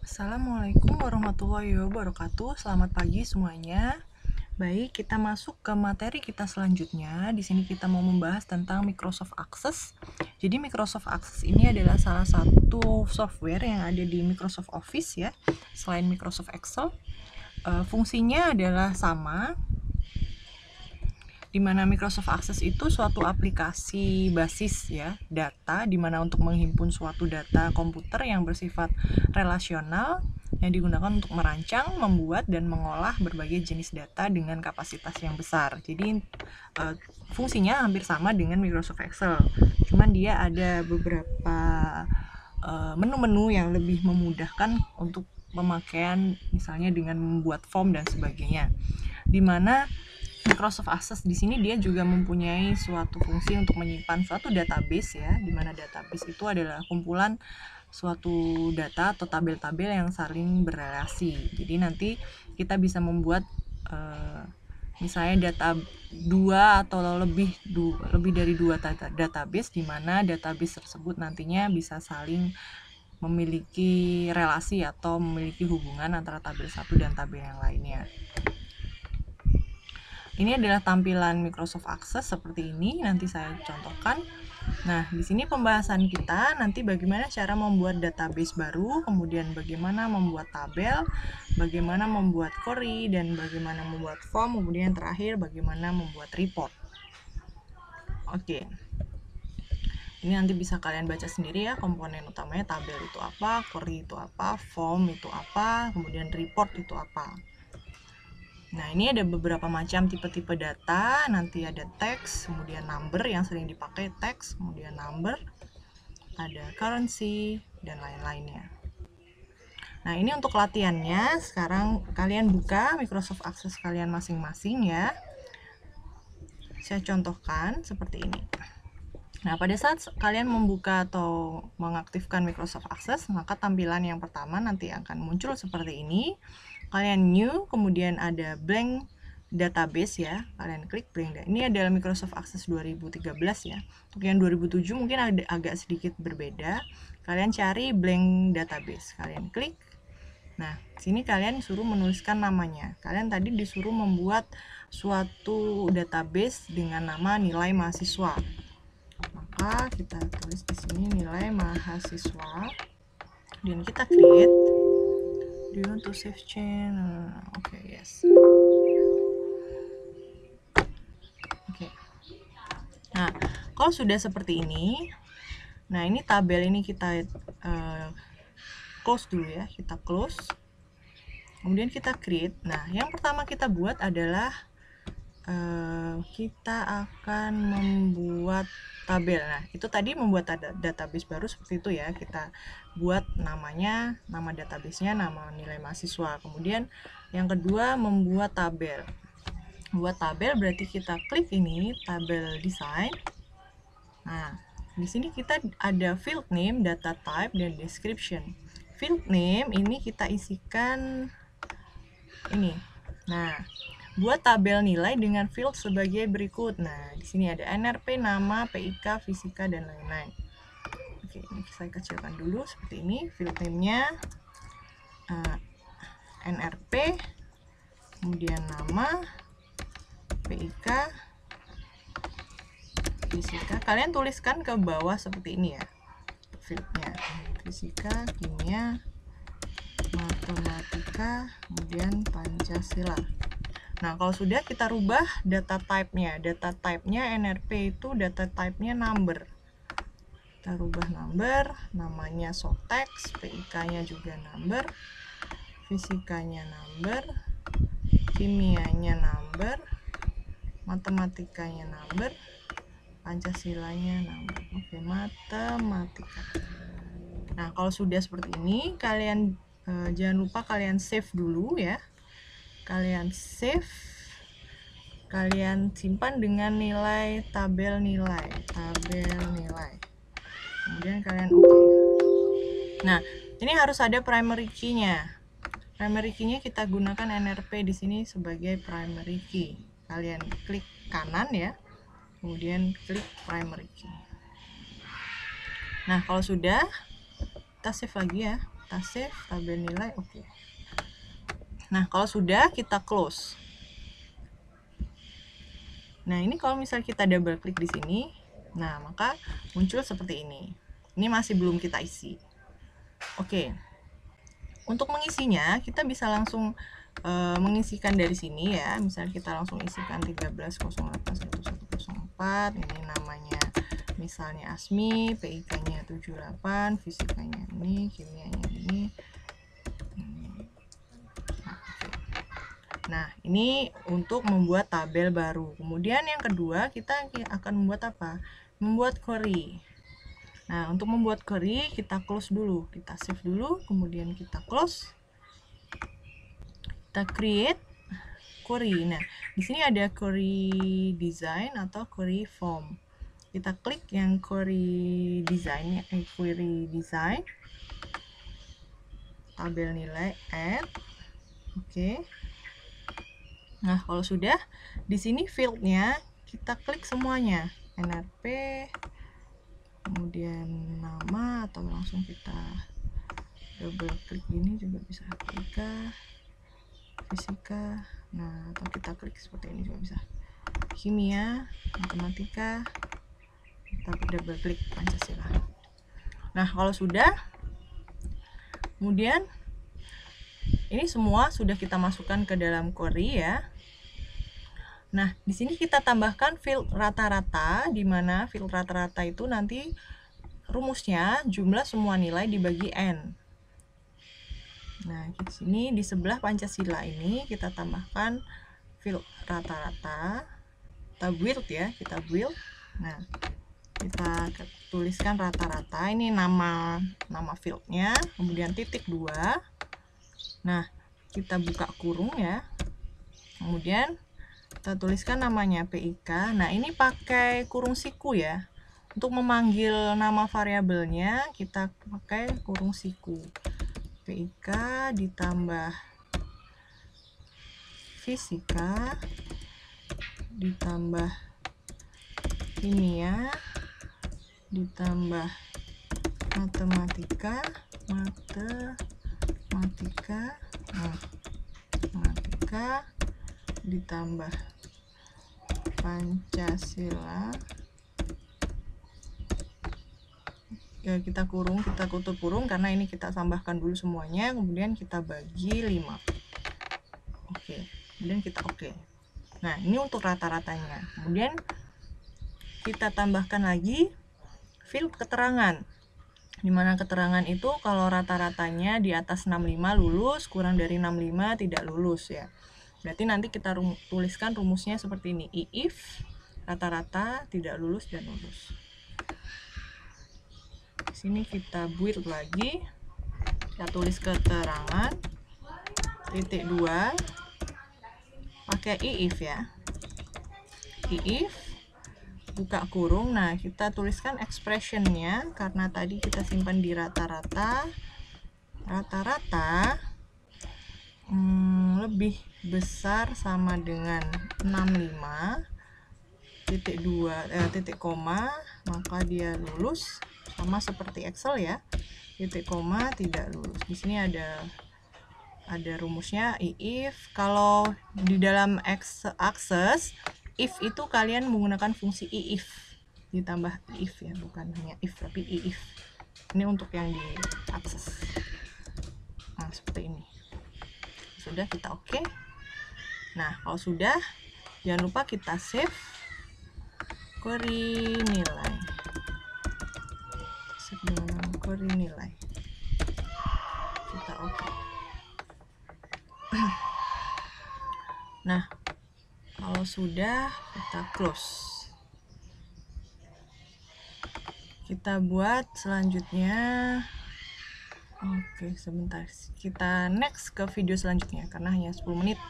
Assalamualaikum warahmatullahi wabarakatuh. Selamat pagi semuanya. Baik, kita masuk ke materi kita selanjutnya. Di sini kita mau membahas tentang Microsoft Access. Jadi Microsoft Access ini adalah salah satu software yang ada di Microsoft Office ya, selain Microsoft Excel. Fungsinya adalah sama, di mana Microsoft Access itu suatu aplikasi basis ya data, di mana untuk menghimpun suatu data komputer yang bersifat relasional yang digunakan untuk merancang, membuat, dan mengolah berbagai jenis data dengan kapasitas yang besar. Jadi fungsinya hampir sama dengan Microsoft Excel, cuman dia ada beberapa menu-menu yang lebih memudahkan untuk pemakaian, misalnya dengan membuat form dan sebagainya, dimana Microsoft Access di sini dia juga mempunyai suatu fungsi untuk menyimpan suatu database ya, di mana database itu adalah kumpulan suatu data atau tabel-tabel yang saling berrelasi. Jadi nanti kita bisa membuat misalnya data dua atau lebih dari dua database, di mana database tersebut nantinya bisa saling memiliki relasi atau memiliki hubungan antara tabel satu dan tabel yang lainnya. Ini adalah tampilan Microsoft Access seperti ini, nanti saya contohkan. Nah, di sini pembahasan kita nanti bagaimana cara membuat database baru, kemudian bagaimana membuat tabel, bagaimana membuat query, dan bagaimana membuat form, kemudian terakhir bagaimana membuat report. Oke. Ini nanti bisa kalian baca sendiri ya, komponen utamanya tabel itu apa, query itu apa, form itu apa, kemudian report itu apa. Nah, ini ada beberapa macam tipe-tipe data. Nanti ada teks, kemudian number yang sering dipakai teks, kemudian number, ada currency, dan lain-lainnya. Nah, ini untuk latihannya. Sekarang kalian buka Microsoft Access kalian masing-masing ya. Saya contohkan seperti ini. Nah, pada saat kalian membuka atau mengaktifkan Microsoft Access, maka tampilan yang pertama nanti akan muncul seperti ini. Kalian new, kemudian ada blank database ya. Kalian klik blank. Ini adalah Microsoft Access 2013 ya. Untuk yang 2007 mungkin agak sedikit berbeda. Kalian cari blank database. Kalian klik. Nah, sini kalian disuruh menuliskan namanya. Kalian tadi disuruh membuat suatu database dengan nama nilai mahasiswa. Maka kita tulis di sini nilai mahasiswa, dan kita create. Do you want to save change? Okay, yes. Okay. Nah, kalau sudah seperti ini, nah ini tabel ini kita close dulu ya, kita close. Kemudian kita create. Nah, yang pertama kita buat adalah kita akan membuat tabel. Nah, itu tadi membuat database baru seperti itu ya. Kita buat namanya, nama databasenya, nama nilai mahasiswa. Kemudian yang kedua membuat tabel. Buat tabel berarti kita klik ini tabel design. Nah, di sini kita ada field name, data type, dan description. Field name ini kita isikan ini. Nah, buat tabel nilai dengan field sebagai berikut. Nah, di sini ada NRP, nama, PIK, fisika, dan lain-lain. Oke, ini saya kecilkan dulu seperti ini. Field name-nya NRP, kemudian nama, PIK, fisika. Kalian tuliskan ke bawah seperti ini ya, fieldnya. Fisika, kimia, matematika, kemudian Pancasila. Nah, kalau sudah kita rubah data type-nya. Data type-nya NRP itu data type-nya number. Kita rubah number, namanya sotex, PIK-nya juga number, fisikanya number, kimianya number, matematikanya number, Pancasilanya number. Oke, matematika. Nah, kalau sudah seperti ini, kalian jangan lupa kalian save dulu ya. Kalian save, kalian simpan dengan nilai tabel nilai, kemudian kalian oke. Nah, ini harus ada primary key-nya. Primary key-nya kita gunakan NRP di sini sebagai primary key. Kalian klik kanan ya, kemudian klik primary key. Nah, kalau sudah, kita save lagi ya, kita save tabel nilai. Oke. Nah, kalau sudah, kita close. Nah, ini kalau misal kita double klik di sini, nah maka muncul seperti ini. Ini masih belum kita isi. Oke. Untuk mengisinya, kita bisa langsung mengisikan dari sini ya. Misal kita langsung isikan 13081104. Ini namanya misalnya Asmi, PIK-nya 78, fisikanya ini, kimianya ini. Nah, ini untuk membuat tabel baru. Kemudian yang kedua, kita akan membuat apa? Membuat query. Nah, untuk membuat query, kita close dulu. Kita save dulu, kemudian kita close. Kita create query. Nah, di sini ada query design atau query form. Kita klik yang query design, tabel nilai add. Oke. Nah, kalau sudah, di sini fieldnya kita klik semuanya, NRP, kemudian nama, atau langsung kita double klik ini juga bisa, fisika. Nah, atau kita klik seperti ini juga bisa, kimia, matematika, kita double klik Pancasila. Nah, kalau sudah, kemudian ini semua sudah kita masukkan ke dalam query ya. Nah, di sini kita tambahkan field rata-rata, di mana field rata-rata itu nanti rumusnya jumlah semua nilai dibagi N. Nah, di sini di sebelah Pancasila ini kita tambahkan field rata-rata. Kita build ya, kita build. Nah, kita tuliskan rata-rata. Ini nama fieldnya, kemudian titik 2. Nah, kita buka kurung ya. Kemudian kita tuliskan namanya PIK. Nah, ini pakai kurung siku ya. Untuk memanggil nama variabelnya kita pakai kurung siku. PIK ditambah fisika ditambah kimia ditambah matematika ditambah Pancasila. Ya, kita tutup kurung karena ini kita tambahkan dulu semuanya, kemudian kita bagi 5. Oke, kemudian kita oke. Nah, ini untuk rata-ratanya. Kemudian kita tambahkan lagi field keterangan. Dimana keterangan itu kalau rata-ratanya di atas 65 lulus, kurang dari 65 tidak lulus ya. Berarti nanti kita tuliskan rumusnya seperti ini. If rata-rata, tidak lulus, dan lulus. Di sini kita build lagi. Kita tulis keterangan titik 2 pakai if ya. If buka kurung. Nah, kita tuliskan expressionnya karena tadi kita simpan di rata-rata. Rata-rata lebih besar sama dengan 65 titik 2 titik koma, maka dia lulus, sama seperti Excel ya. Titik koma tidak lulus. Di sini ada rumusnya if. Kalau di dalam Access if itu kalian menggunakan fungsi if ditambah if ya, bukan hanya if tapi if. Ini untuk yang di Access. Nah, seperti ini. Sudah, kita oke. Nah, kalau sudah, jangan lupa kita save query nilai. Save dengan query nilai. Kita oke. Nah, kalau sudah, kita close. Kita buat selanjutnya. Oke, sebentar. Kita next ke video selanjutnya karena hanya 10 menit.